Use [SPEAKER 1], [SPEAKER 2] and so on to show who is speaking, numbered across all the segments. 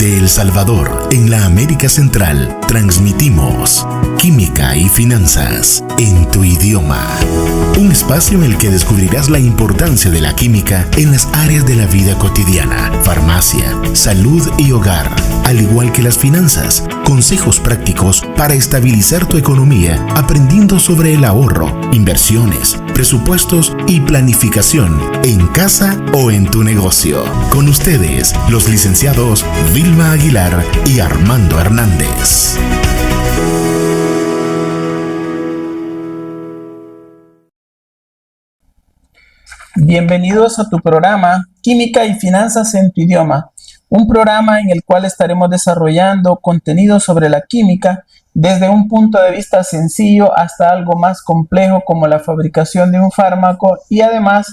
[SPEAKER 1] Desde El Salvador, en la América Central, transmitimos Química y Finanzas en tu idioma. Un espacio en el que descubrirás la importancia de la química en las áreas de la vida cotidiana, farmacia, salud y hogar, al igual que las finanzas. Consejos prácticos para estabilizar tu economía, aprendiendo sobre el ahorro, inversiones, presupuestos y planificación en casa o en tu negocio. Con ustedes, los licenciados Vilma Aguilar y Armando Hernández.
[SPEAKER 2] Bienvenidos a tu programa Química y Finanzas en tu idioma, un programa en el cual estaremos desarrollando contenido sobre la química desde un punto de vista sencillo hasta algo más complejo como la fabricación de un fármaco, y además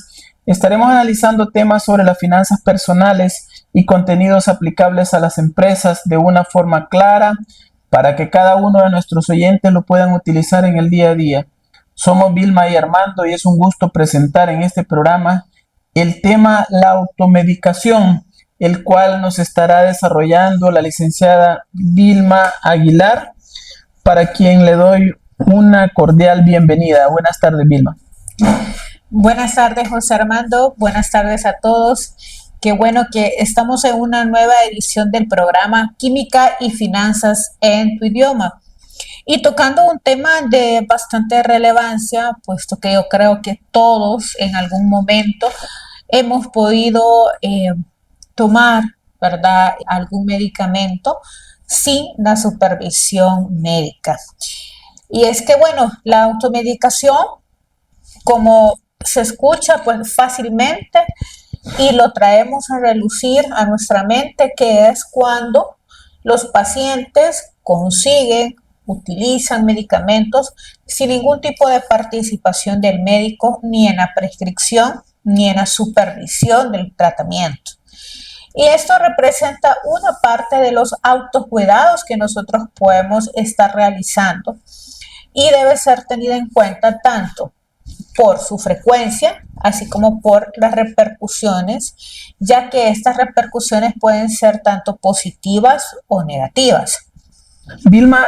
[SPEAKER 2] estaremos analizando temas sobre las finanzas personales y contenidos aplicables a las empresas de una forma clara para que cada uno de nuestros oyentes lo puedan utilizar en el día a día. Somos Vilma y Armando y es un gusto presentar en este programa el tema la automedicación, el cual nos estará desarrollando la licenciada Vilma Aguilar, para quien le doy una cordial bienvenida. Buenas tardes, Vilma.
[SPEAKER 3] Buenas tardes, José Armando. Buenas tardes a todos. Qué bueno que estamos en una nueva edición del programa Química y Finanzas en tu idioma. Y tocando un tema de bastante relevancia, puesto que yo creo que todos en algún momento hemos podido tomar, ¿verdad?, algún medicamento sin la supervisión médica. Y es que, bueno, la automedicación, como se escucha pues fácilmente y lo traemos a relucir a nuestra mente, que es cuando los pacientes utilizan medicamentos sin ningún tipo de participación del médico, ni en la prescripción, ni en la supervisión del tratamiento. Y esto representa una parte de los autocuidados que nosotros podemos estar realizando y debe ser tenida en cuenta tanto por su frecuencia, así como por las repercusiones, ya que estas repercusiones pueden ser tanto positivas o negativas.
[SPEAKER 2] Vilma,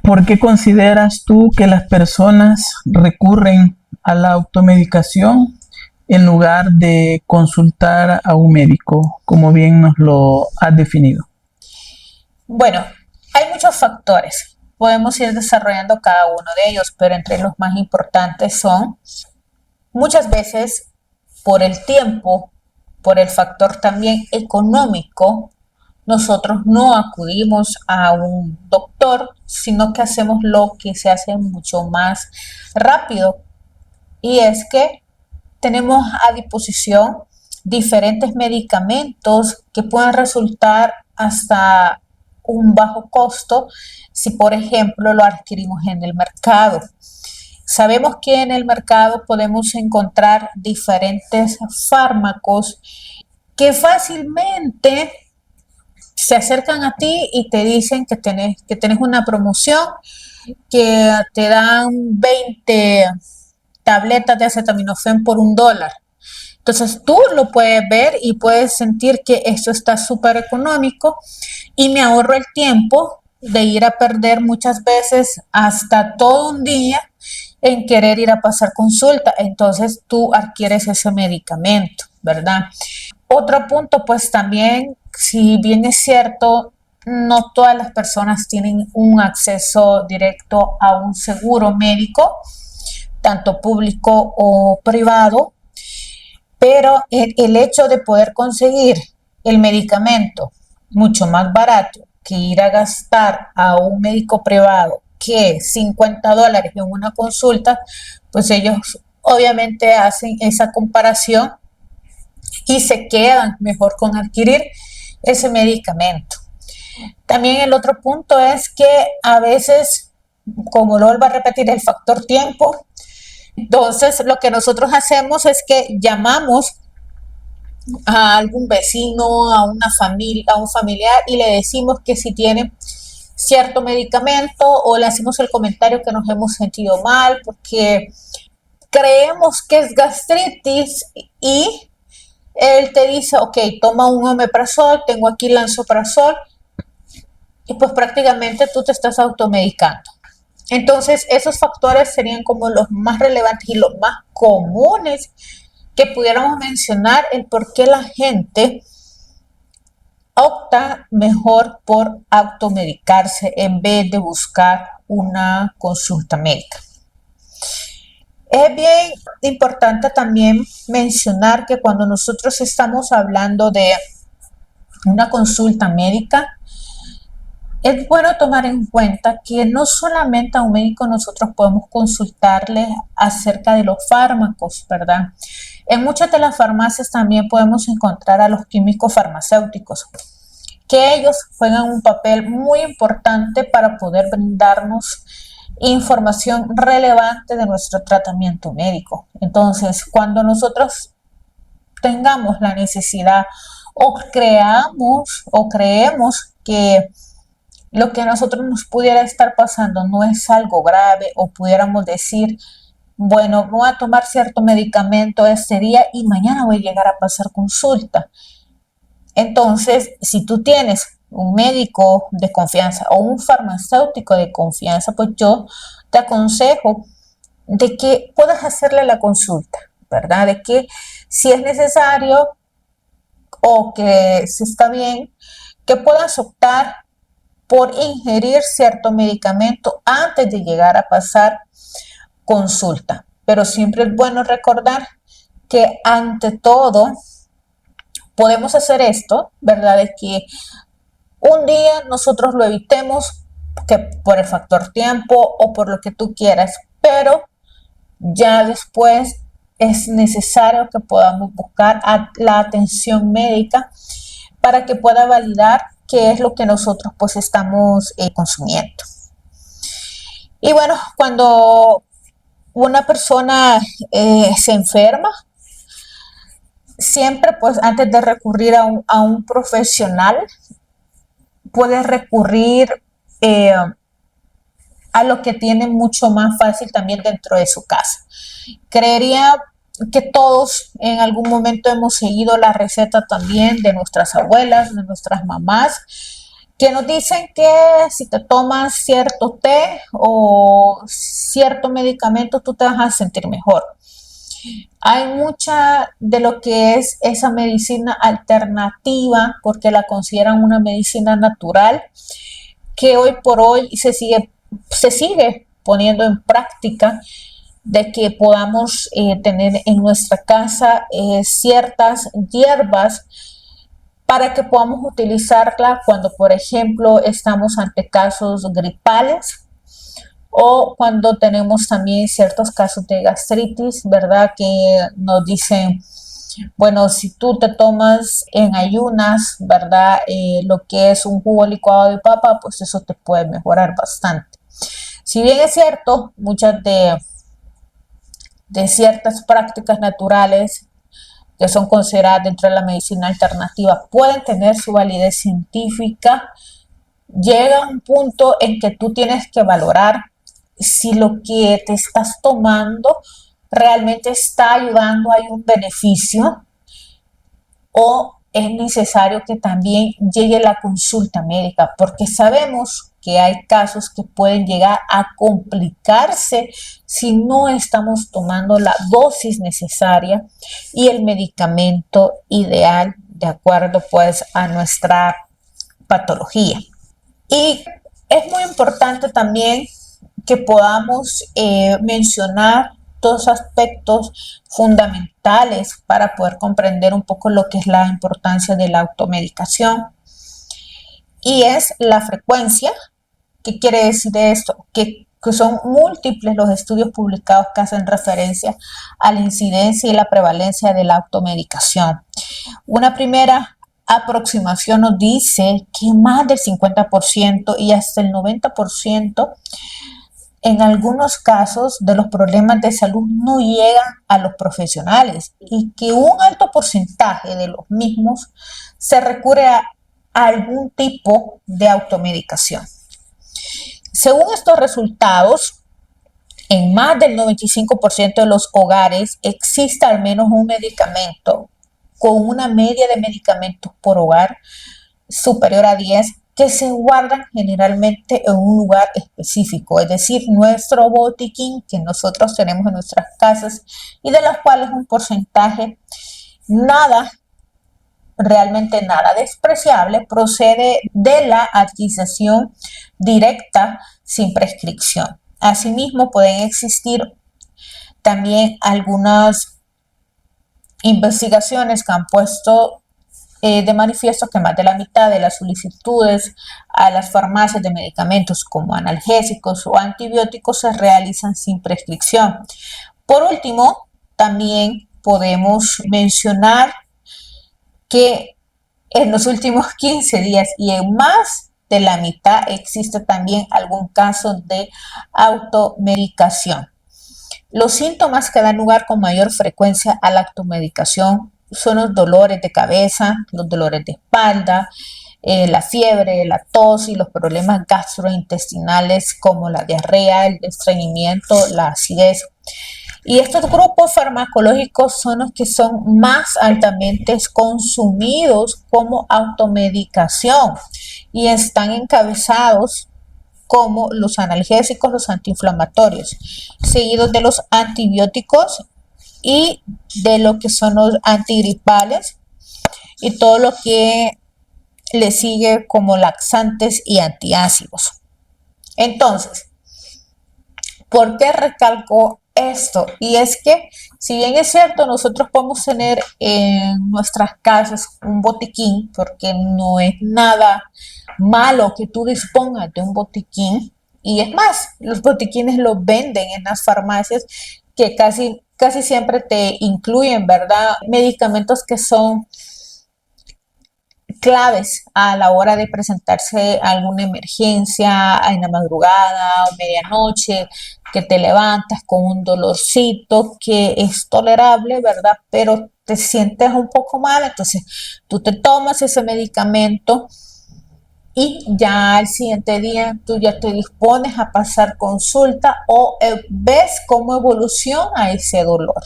[SPEAKER 2] ¿por qué consideras tú que las personas recurren a la automedicación en lugar de consultar a un médico, como bien nos lo has definido?
[SPEAKER 3] Bueno, hay muchos factores. Podemos ir desarrollando cada uno de ellos, pero entre los más importantes son, muchas veces, por el tiempo, por el factor también económico, nosotros no acudimos a un doctor, sino que hacemos lo que se hace mucho más rápido, y es que tenemos a disposición diferentes medicamentos que pueden resultar hasta un bajo costo si, por ejemplo, lo adquirimos en el mercado. Sabemos que en el mercado podemos encontrar diferentes fármacos que fácilmente se acercan a ti y te dicen que tenés una promoción, que te dan 20 tabletas de acetaminofén por $1. Entonces tú lo puedes ver y puedes sentir que esto está súper económico y me ahorro el tiempo de ir a perder muchas veces hasta todo un día en querer ir a pasar consulta. Entonces tú adquieres ese medicamento, ¿verdad? Otro punto, pues también, si bien es cierto, no todas las personas tienen un acceso directo a un seguro médico, tanto público o privado, pero el hecho de poder conseguir el medicamento mucho más barato que ir a gastar a un médico privado que $50 en una consulta, pues ellos obviamente hacen esa comparación y se quedan mejor con adquirir ese medicamento. También el otro punto es que a veces, como lo vuelvo a repetir, el factor tiempo. Entonces, lo que nosotros hacemos es que llamamos a algún vecino, a una familia, a un familiar, y le decimos que si tiene cierto medicamento, o le hacemos el comentario que nos hemos sentido mal porque creemos que es gastritis y Él te dice, ok, toma un omeprazol, tengo aquí lansoprazol, y pues prácticamente tú te estás automedicando. Entonces, esos factores serían como los más relevantes y los más comunes que pudiéramos mencionar el por qué la gente opta mejor por automedicarse en vez de buscar una consulta médica. Es bien importante también mencionar que cuando nosotros estamos hablando de una consulta médica, es bueno tomar en cuenta que no solamente a un médico nosotros podemos consultarle acerca de los fármacos, ¿verdad? En muchas de las farmacias también podemos encontrar a los químicos farmacéuticos, que ellos juegan un papel muy importante para poder brindarnos información relevante de nuestro tratamiento médico. Entonces, cuando nosotros tengamos la necesidad o creemos que lo que a nosotros nos pudiera estar pasando no es algo grave o pudiéramos decir, bueno, voy a tomar cierto medicamento este día y mañana voy a llegar a pasar consulta. Entonces, si tú tienes un médico de confianza o un farmacéutico de confianza, pues yo te aconsejo de que puedas hacerle la consulta, ¿verdad? De que si es necesario o que si está bien, que puedas optar por ingerir cierto medicamento antes de llegar a pasar consulta. Pero siempre es bueno recordar que ante todo podemos hacer esto, ¿verdad? De que un día nosotros lo evitemos que por el factor tiempo o por lo que tú quieras, pero ya después es necesario que podamos buscar la atención médica para que pueda validar qué es lo que nosotros pues estamos consumiendo. Y bueno, cuando una persona se enferma, siempre pues antes de recurrir a un profesional, puede recurrir a lo que tiene mucho más fácil también dentro de su casa. Creería que todos en algún momento hemos seguido la receta también de nuestras abuelas, de nuestras mamás, que nos dicen que si te tomas cierto té o cierto medicamento, tú te vas a sentir mejor. Hay mucha de lo que es esa medicina alternativa, porque la consideran una medicina natural, que hoy por hoy se sigue poniendo en práctica, de que podamos tener en nuestra casa ciertas hierbas para que podamos utilizarla cuando, por ejemplo, estamos ante casos gripales o cuando tenemos también ciertos casos de gastritis, ¿verdad? Que nos dicen, bueno, si tú te tomas en ayunas, ¿verdad? Lo que es un jugo licuado de papa, pues eso te puede mejorar bastante. Si bien es cierto, muchas de ciertas prácticas naturales que son consideradas dentro de la medicina alternativa pueden tener su validez científica, llega un punto en que tú tienes que valorar si lo que te estás tomando realmente está ayudando, hay un beneficio, o es necesario que también llegue la consulta médica, porque sabemos que hay casos que pueden llegar a complicarse si no estamos tomando la dosis necesaria y el medicamento ideal de acuerdo pues a nuestra patología. Y es muy importante también que podamos mencionar dos aspectos fundamentales para poder comprender un poco lo que es la importancia de la automedicación. Y es la frecuencia. ¿Qué quiere decir esto? Que son múltiples los estudios publicados que hacen referencia a la incidencia y la prevalencia de la automedicación. Una primera aproximación nos dice que más del 50% y hasta el 90% en algunos casos de los problemas de salud no llegan a los profesionales y que un alto porcentaje de los mismos se recurre a algún tipo de automedicación. Según estos resultados, en más del 95% de los hogares existe al menos un medicamento con una media de medicamentos por hogar superior a 10 que se guardan generalmente en un lugar específico, es decir, nuestro botiquín que nosotros tenemos en nuestras casas y de los cuales un porcentaje nada, realmente nada despreciable, procede de la adquisición directa sin prescripción. Asimismo, pueden existir también algunas investigaciones que han puesto de manifiesto que más de la mitad de las solicitudes a las farmacias de medicamentos como analgésicos o antibióticos se realizan sin prescripción. Por último, también podemos mencionar que en los últimos 15 días y en más de la mitad existe también algún caso de automedicación. Los síntomas que dan lugar con mayor frecuencia a la automedicación son los dolores de cabeza, los dolores de espalda, la fiebre, la tos y los problemas gastrointestinales como la diarrea, el estreñimiento, la acidez. Y estos grupos farmacológicos son los que son más altamente consumidos como automedicación y están encabezados como los analgésicos, los antiinflamatorios, seguidos de los antibióticos y de lo que son los antigripales y todo lo que le sigue como laxantes y antiácidos. Entonces, ¿por qué recalco esto? Y es que, si bien es cierto, nosotros podemos tener en nuestras casas un botiquín, porque no es nada malo que tú dispongas de un botiquín, y es más, los botiquines los venden en las farmacias que casi siempre te incluyen, ¿verdad? Medicamentos que son claves a la hora de presentarse alguna emergencia en la madrugada o medianoche, que te levantas con un dolorcito que es tolerable, ¿verdad? Pero te sientes un poco mal, entonces tú te tomas ese medicamento y ya al siguiente día tú ya te dispones a pasar consulta o ves cómo evoluciona ese dolor.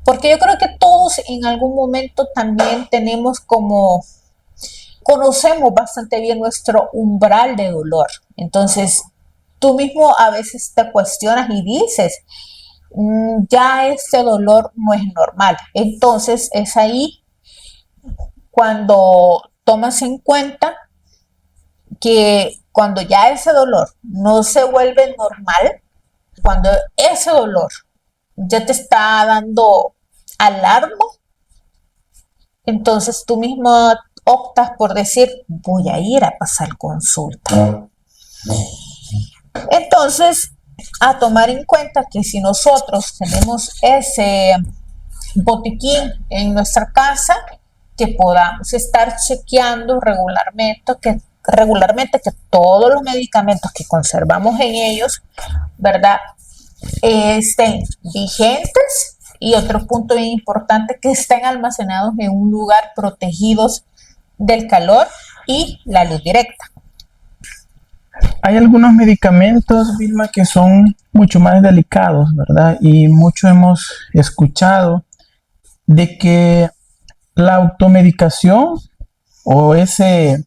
[SPEAKER 3] Porque yo creo que todos en algún momento también tenemos como conocemos bastante bien nuestro umbral de dolor. Entonces, tú mismo a veces te cuestionas y dices, ya este dolor no es normal. Entonces, es ahí cuando tomas en cuenta que cuando ya ese dolor no se vuelve normal, cuando ese dolor ya te está dando alarma, entonces tú mismo optas por decir, voy a ir a pasar consulta. Entonces, a tomar en cuenta que si nosotros tenemos ese botiquín en nuestra casa, que podamos estar chequeando regularmente que todos los medicamentos que conservamos en ellos, ¿verdad?, estén vigentes, y otro punto bien importante, que estén almacenados en un lugar protegidos del calor y la luz directa.
[SPEAKER 2] Hay algunos medicamentos, Vilma, que son mucho más delicados, ¿verdad? Y mucho hemos escuchado de que la automedicación o ese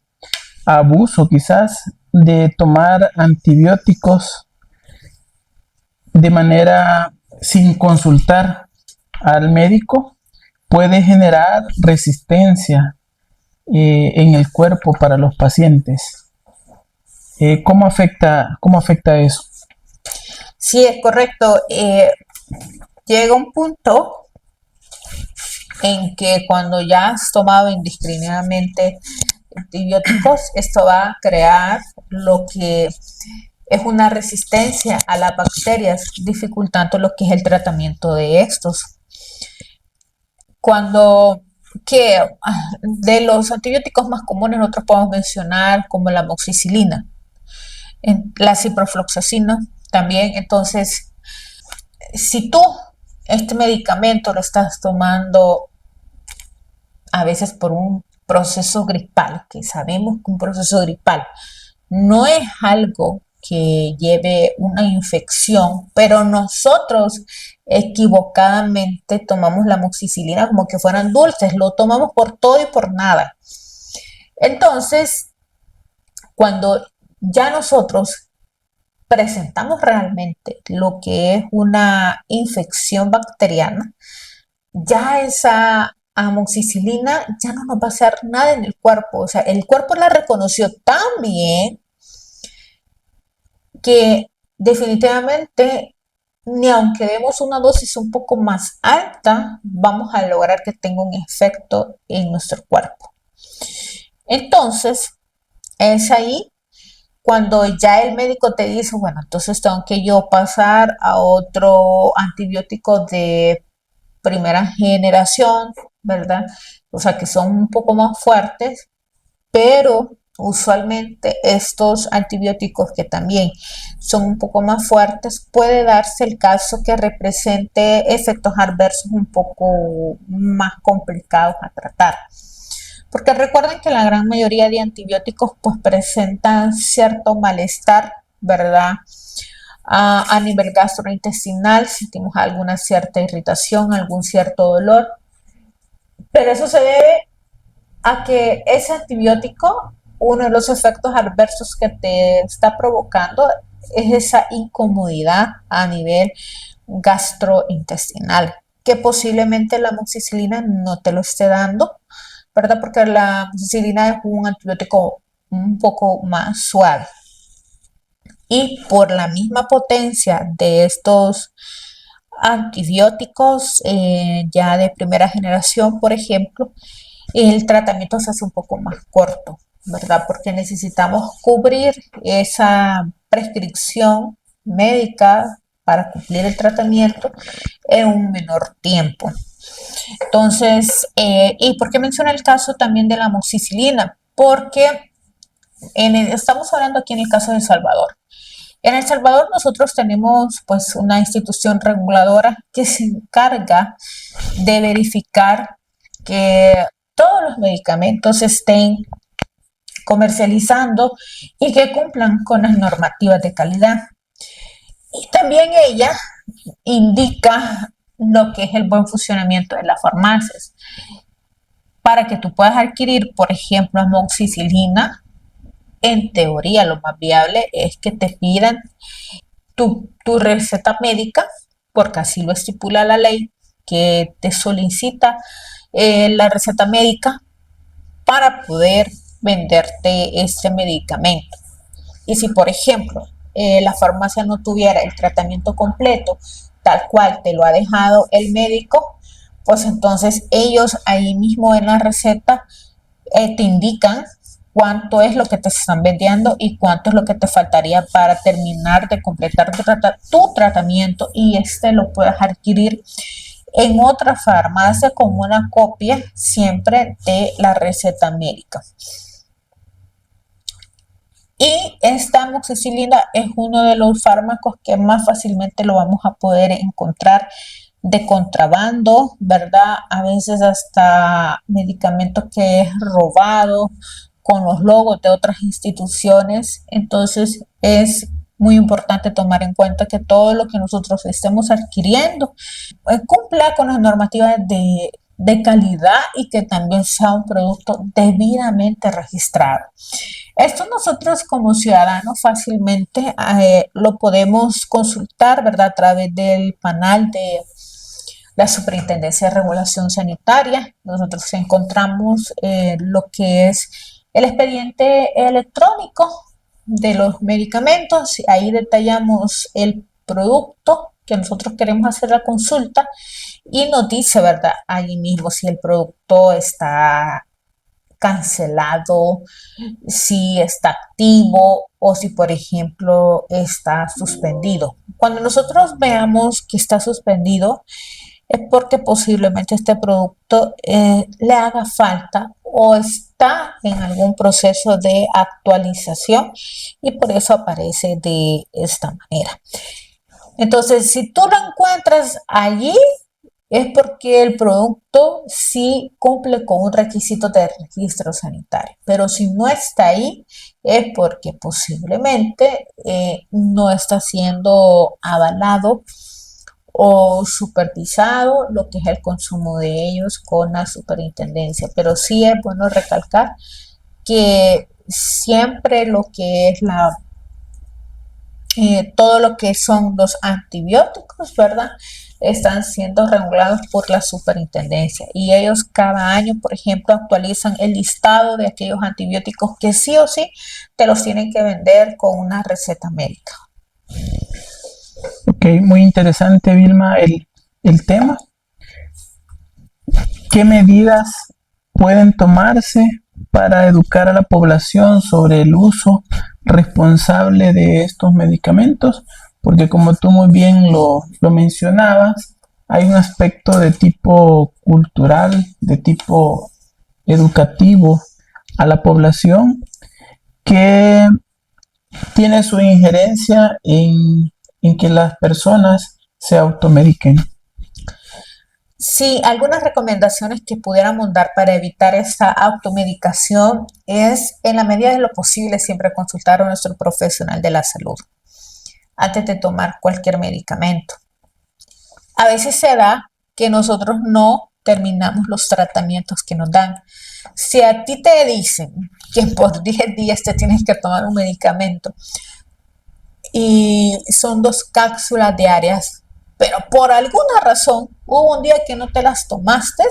[SPEAKER 2] abuso quizás de tomar antibióticos de manera sin consultar al médico puede generar resistencia en el cuerpo para los pacientes. ¿Cómo afecta eso?
[SPEAKER 3] Sí, es correcto. Llega un punto en que cuando ya has tomado indiscriminadamente antibióticos, esto va a crear lo que es una resistencia a las bacterias, dificultando lo que es el tratamiento de estos. De los antibióticos más comunes nosotros podemos mencionar como la amoxicilina, la ciprofloxacina también. Entonces, si tú este medicamento lo estás tomando a veces por un proceso gripal, que sabemos que un proceso gripal no es algo que lleve una infección, pero nosotros equivocadamente tomamos la amoxicilina como que fueran dulces, lo tomamos por todo y por nada. Entonces, cuando ya nosotros presentamos realmente lo que es una infección bacteriana, ya esa amoxicilina ya no nos va a hacer nada en el cuerpo. O sea, el cuerpo la reconoció tan bien que definitivamente, ni aunque demos una dosis un poco más alta, vamos a lograr que tenga un efecto en nuestro cuerpo. Entonces, es ahí cuando ya el médico te dice, bueno, entonces tengo que yo pasar a otro antibiótico de primera generación, ¿verdad? O sea, que son un poco más fuertes, pero usualmente estos antibióticos que también son un poco más fuertes, puede darse el caso que represente efectos adversos un poco más complicados a tratar. Porque recuerden que la gran mayoría de antibióticos pues presentan cierto malestar, ¿verdad? A nivel gastrointestinal sentimos alguna cierta irritación, algún cierto dolor, pero eso se debe a que ese antibiótico, uno de los efectos adversos que te está provocando es esa incomodidad a nivel gastrointestinal, que posiblemente la amoxicilina no te lo esté dando, ¿verdad? Porque la amoxicilina es un antibiótico un poco más suave. Y por la misma potencia de estos antibióticos ya de primera generación, por ejemplo, el tratamiento se hace un poco más corto, ¿verdad? Porque necesitamos cubrir esa prescripción médica para cumplir el tratamiento en un menor tiempo. Entonces, ¿y por qué menciono el caso también de la amoxicilina? Porque estamos hablando aquí en el caso de El Salvador. En El Salvador nosotros tenemos pues una institución reguladora que se encarga de verificar que todos los medicamentos estén comercializando y que cumplan con las normativas de calidad. Y también ella indica lo que es el buen funcionamiento de las farmacias. Para que tú puedas adquirir, por ejemplo, amoxicilina, en teoría lo más viable es que te pidan tu receta médica, porque así lo estipula la ley, que te solicita la receta médica para poder venderte este medicamento. Y si, por ejemplo, la farmacia no tuviera el tratamiento completo, tal cual te lo ha dejado el médico, pues entonces ellos ahí mismo en la receta te indican cuánto es lo que te están vendiendo y cuánto es lo que te faltaría para terminar de completar tu tratamiento, y este lo puedes adquirir en otra farmacia como una copia siempre de la receta médica. Y esta amoxicilina es uno de los fármacos que más fácilmente lo vamos a poder encontrar de contrabando, ¿verdad? A veces hasta medicamento que es robado con los logos de otras instituciones. Entonces es muy importante tomar en cuenta que todo lo que nosotros estemos adquiriendo cumpla con las normativas de calidad y que también sea un producto debidamente registrado. Esto nosotros como ciudadanos fácilmente lo podemos consultar, ¿verdad? A través del panel de la Superintendencia de Regulación Sanitaria. Nosotros encontramos lo que es el expediente electrónico de los medicamentos. Ahí detallamos el producto que nosotros queremos hacer la consulta y nos dice, ¿verdad? Ahí mismo si el producto está cancelado, si está activo o si, por ejemplo, está suspendido. Cuando nosotros veamos que está suspendido, es porque posiblemente este producto le haga falta o está en algún proceso de actualización y por eso aparece de esta manera. Entonces, si tú lo encuentras allí, es porque el producto sí cumple con un requisito de registro sanitario, pero si no está ahí es porque posiblemente no está siendo avalado o supervisado lo que es el consumo de ellos con la superintendencia. Pero sí es bueno recalcar que siempre lo que es todo lo que son los antibióticos, ¿verdad? Están siendo regulados por la superintendencia y ellos cada año, por ejemplo, actualizan el listado de aquellos antibióticos que sí o sí te los tienen que vender con una receta médica.
[SPEAKER 2] Ok, muy interesante, Vilma, el tema. ¿Qué medidas pueden tomarse para educar a la población sobre el uso responsable de estos medicamentos? Porque como tú muy bien lo mencionabas, hay un aspecto de tipo cultural, de tipo educativo a la población que tiene su injerencia en que las personas se automediquen.
[SPEAKER 3] Sí, algunas recomendaciones que pudiéramos dar para evitar esta automedicación es, en la medida de lo posible, siempre consultar a nuestro profesional de la salud antes de tomar cualquier medicamento. A veces se da que nosotros no terminamos los tratamientos que nos dan. Si a ti te dicen que por 10 días te tienes que tomar un medicamento y son 2 cápsulas diarias, pero por alguna razón hubo un día que no te las tomaste,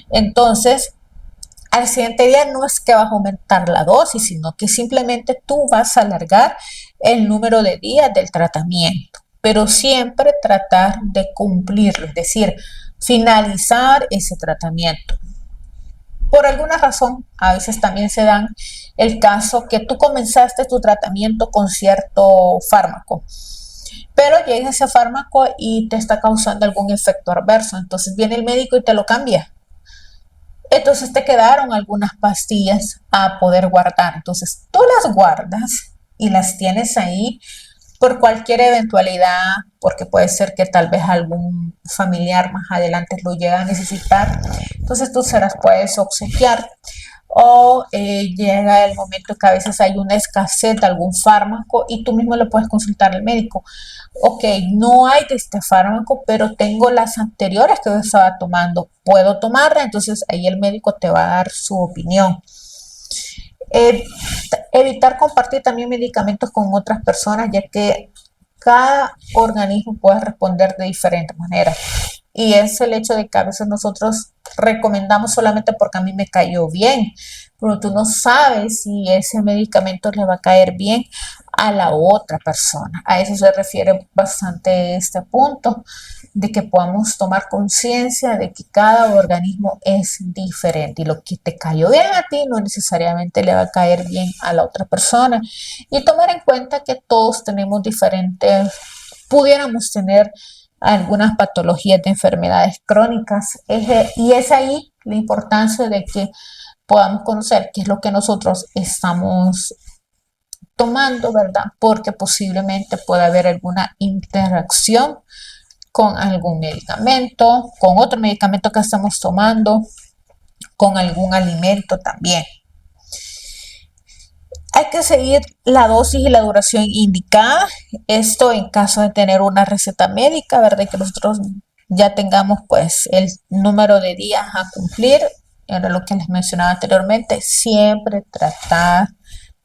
[SPEAKER 3] entonces al siguiente día no es que vas a aumentar la dosis, sino que simplemente tú vas a alargar el número de días del tratamiento, pero siempre tratar de cumplirlo, es decir, finalizar ese tratamiento. Por alguna razón, a veces también se dan el caso que tú comenzaste tu tratamiento con cierto fármaco, pero llega ese fármaco y te está causando algún efecto adverso, entonces viene el médico y te lo cambia. Entonces te quedaron algunas pastillas a poder guardar. Entonces tú las guardas y las tienes ahí por cualquier eventualidad, porque puede ser que tal vez algún familiar más adelante lo llegue a necesitar. Entonces tú se las puedes obsequiar. O llega el momento que a veces hay una escasez de algún fármaco y tú mismo le puedes consultar al médico. Ok, no hay de este fármaco, pero tengo las anteriores que yo estaba tomando. ¿Puedo tomarla? Entonces ahí el médico te va a dar su opinión. Eh, Evitar compartir también medicamentos con otras personas, ya que cada organismo puede responder de diferentes maneras. Y es el hecho de que a veces nosotros recomendamos solamente porque a mí me cayó bien, pero tú no sabes si ese medicamento le va a caer bien a la otra persona. A eso se refiere bastante este punto, de que podamos tomar conciencia de que cada organismo es diferente y lo que te cayó bien a ti no necesariamente le va a caer bien a la otra persona. Y tomar en cuenta que todos tenemos diferentes, pudiéramos tener algunas patologías de enfermedades crónicas, y es ahí la importancia de que podamos conocer qué es lo que nosotros estamos tomando, ¿verdad? Porque posiblemente pueda haber alguna interacción con algún medicamento, con otro medicamento que estamos tomando, con algún alimento también. Hay que seguir la dosis y la duración indicada. Esto en caso de tener una receta médica, ¿verdad? Que nosotros ya tengamos pues el número de días a cumplir. Era lo que les mencionaba anteriormente. Siempre tratar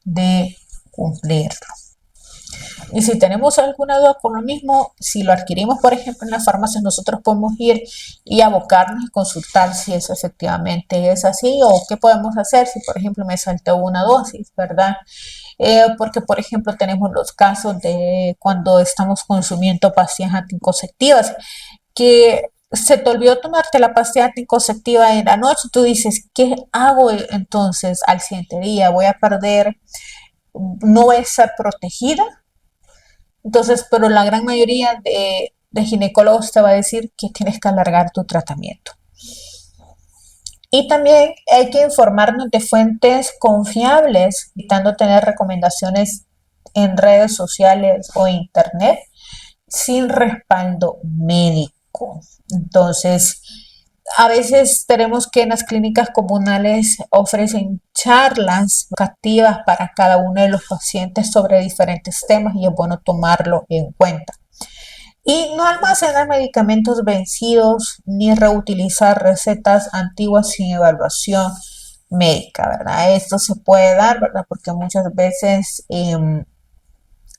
[SPEAKER 3] de cumplirlo. Y si tenemos alguna duda con lo mismo, si lo adquirimos, por ejemplo, en las farmacias, nosotros podemos ir y abocarnos y consultar si eso efectivamente es así o qué podemos hacer si, por ejemplo, me saltó una dosis, ¿verdad? Porque, por ejemplo, tenemos los casos de cuando estamos consumiendo pastillas anticonceptivas, que se te olvidó tomarte la pastilla anticonceptiva en la noche, tú dices, ¿qué hago entonces al siguiente día? ¿Voy a perder? ¿No voy a estar protegida? Entonces, pero la gran mayoría de ginecólogos te va a decir que tienes que alargar tu tratamiento. Y también hay que informarnos de fuentes confiables, evitando tener recomendaciones en redes sociales o internet sin respaldo médico. médico. Entonces, a veces tenemos que en las clínicas comunales ofrecen charlas educativas para cada uno de los pacientes sobre diferentes temas y es bueno tomarlo en cuenta. Y no almacenar medicamentos vencidos ni reutilizar recetas antiguas sin evaluación médica, ¿verdad? Esto se puede dar, ¿verdad? Porque muchas veces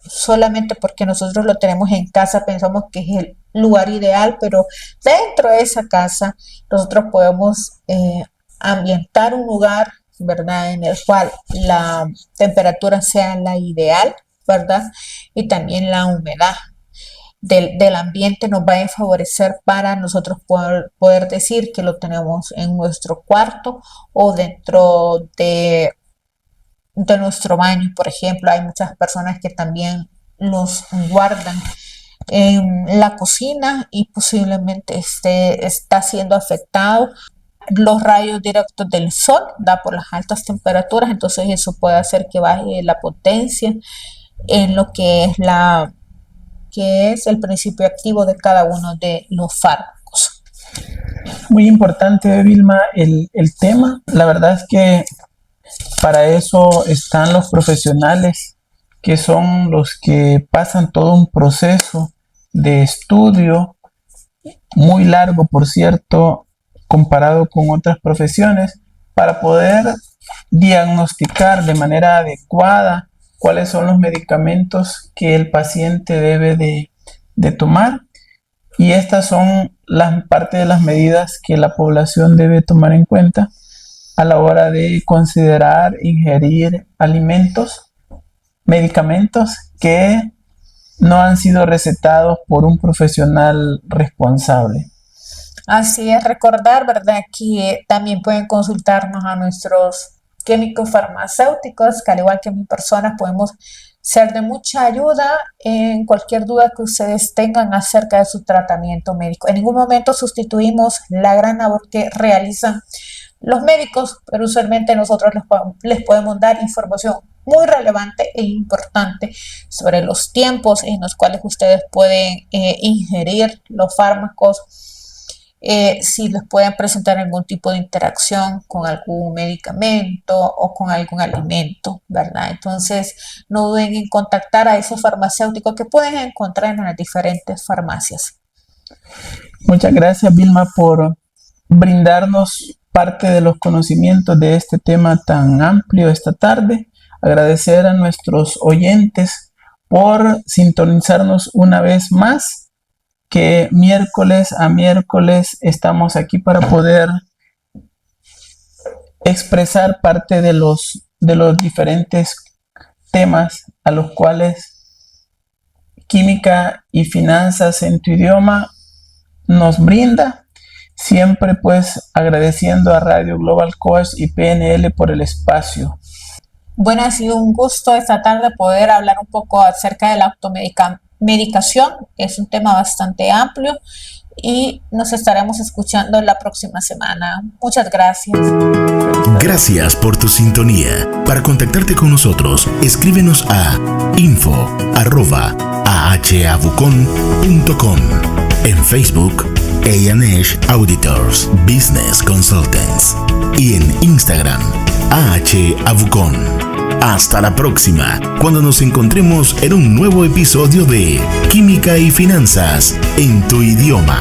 [SPEAKER 3] solamente porque nosotros lo tenemos en casa pensamos que es el lugar ideal, pero dentro de esa casa nosotros podemos ambientar un lugar, ¿verdad? En el cual la temperatura sea la ideal, ¿verdad? Y también la humedad del ambiente nos va a favorecer para nosotros poder decir que lo tenemos en nuestro cuarto o dentro de nuestro baño, por ejemplo. Hay muchas personas que también los guardan en la cocina y posiblemente está siendo afectado los rayos directos del sol, da por las altas temperaturas, entonces eso puede hacer que baje la potencia en lo que es el principio activo de cada uno de los fármacos.
[SPEAKER 2] Muy importante, Vilma, el tema. La verdad es que para eso están los profesionales, que son los que pasan todo un proceso de estudio muy largo, por cierto, comparado con otras profesiones, para poder diagnosticar de manera adecuada cuáles son los medicamentos que el paciente debe de tomar. Y estas son parte de las medidas que la población debe tomar en cuenta a la hora de considerar ingerir medicamentos que no han sido recetados por un profesional responsable.
[SPEAKER 3] Así es, recordar, ¿verdad?, que también pueden consultarnos a nuestros químicos farmacéuticos, que al igual que mi persona podemos ser de mucha ayuda en cualquier duda que ustedes tengan acerca de su tratamiento médico. En ningún momento sustituimos la gran labor que realizan los médicos, pero usualmente nosotros les podemos dar información muy relevante e importante sobre los tiempos en los cuales ustedes pueden ingerir los fármacos, si les pueden presentar algún tipo de interacción con algún medicamento o con algún alimento, ¿verdad? Entonces, no duden en contactar a esos farmacéuticos que pueden encontrar en las diferentes farmacias.
[SPEAKER 2] Muchas gracias, Vilma, por brindarnos parte de los conocimientos de este tema tan amplio esta tarde. Agradecer a nuestros oyentes por sintonizarnos una vez más, que miércoles a miércoles estamos aquí para poder expresar parte de los diferentes temas a los cuales Química y Finanzas en tu Idioma nos brinda, siempre pues agradeciendo a Radio Global Coach y PNL por el espacio.
[SPEAKER 3] Bueno, ha sido un gusto esta tarde poder hablar un poco acerca de la automedicación. Es un tema bastante amplio y nos estaremos escuchando la próxima semana. Muchas gracias.
[SPEAKER 1] Gracias por tu sintonía. Para contactarte con nosotros, escríbenos a info@ahavucon.com, en Facebook A&H Auditors Business Consultants y en Instagram AHAvucon. Hasta la próxima, cuando nos encontremos en un nuevo episodio de Química y Finanzas en tu Idioma.